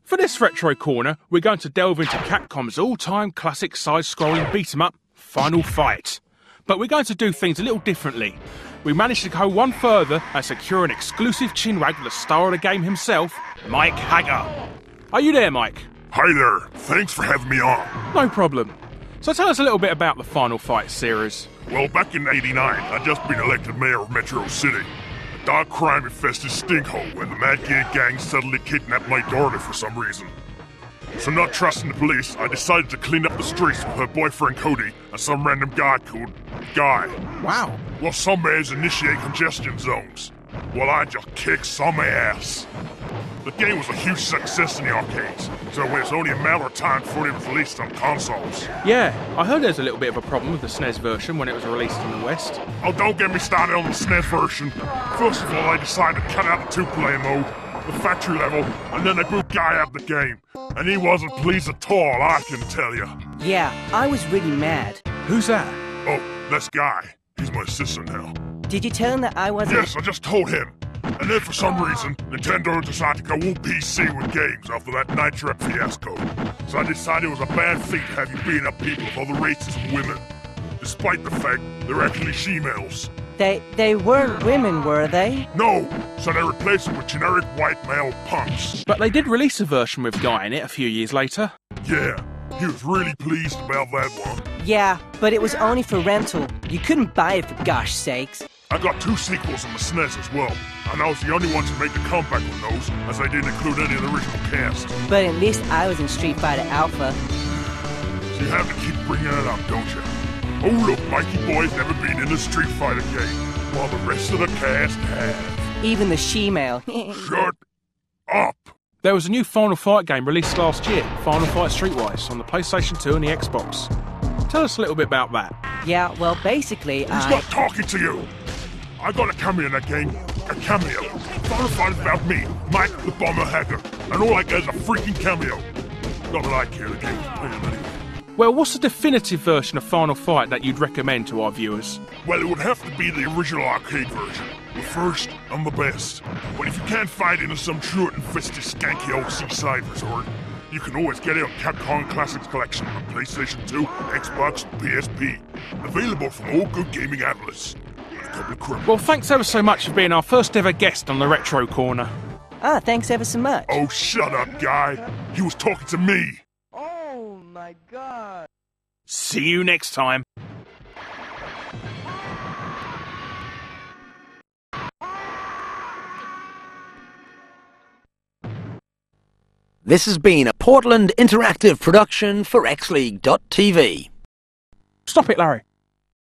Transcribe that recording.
For this retro corner, we're going to delve into Capcom's all-time classic side-scrolling beat-em-up, Final Fight. But we're going to do things a little differently. We managed to go one further and secure an exclusive chinwag with the star of the game himself, Mike Haggar. Are you there, Mike? Hi there, thanks for having me on. No problem. So tell us a little bit about the Final Fight series. Well, back in '89, I'd just been elected mayor of Metro City. A dark crime-infested stinkhole where the Mad Gear gang suddenly kidnapped my daughter for some reason. So not trusting the police, I decided to clean up the streets with her boyfriend Cody and some random guy called Guy. Wow. Well, some mayors initiate congestion zones. Well, I just kicked some ass. The game was a huge success in the arcades, so it was only a matter of time before it was released on consoles. Yeah, I heard there's a little bit of a problem with the SNES version when it was released in the West. Oh, don't get me started on the SNES version. First of all, I decided to cut out the two-player mode, the factory level, and then I grew Guy out of the game. And he wasn't pleased at all, I can tell you. Yeah, I was really mad. Who's that? Oh, that's Guy. He's my assistant now. Did you tell him that I wasn't— Yes, I just told him. And then for some reason, Nintendo decided to go all PC with games after that Nitro fiasco. So I decided it was a bad thing to have you beating up people of other races and women. Despite the fact they're actually she-males. They weren't women, were they? No, so they replaced them with generic white male punks. But they did release a version with Guy in it a few years later. Yeah, he was really pleased about that one. Yeah, but it was only for rental. You couldn't buy it for gosh sakes. I got 2 sequels on the SNES as well, and I was the only one to make a comeback on those, as I didn't include any of the original cast. But at least I was in Street Fighter Alpha. So you have to keep bringing it up, don't you? Oh look, Mikey Boy's never been in a Street Fighter game, while the rest of the cast have. Even the she-male. Shut up! There was a new Final Fight game released last year, Final Fight Streetwise, on the PlayStation 2 and the Xbox. Tell us a little bit about that. Yeah, well, basically, Who's not talking to you? I got a cameo in that game. A cameo. Final Fight is about me, Mike the Bomber Haggar, and all I get is a freaking cameo. Not that I care, the game was playing anyway. Well, what's the definitive version of Final Fight that you'd recommend to our viewers? Well, it would have to be the original arcade version. The first and the best. But if you can't find it in some short-infested skanky old seaside resort, you can always get it on Capcom Classics Collection on PlayStation 2, Xbox, and PSP. Available from all good gaming outlets. Well, thanks ever so much for being our first ever guest on the Retro Corner. Ah, thanks ever so much. Oh, shut up, Guy. He was talking to me. Oh my god. See you next time. This has been a Portland Interactive production for XLeague.tv. Stop it, Larry.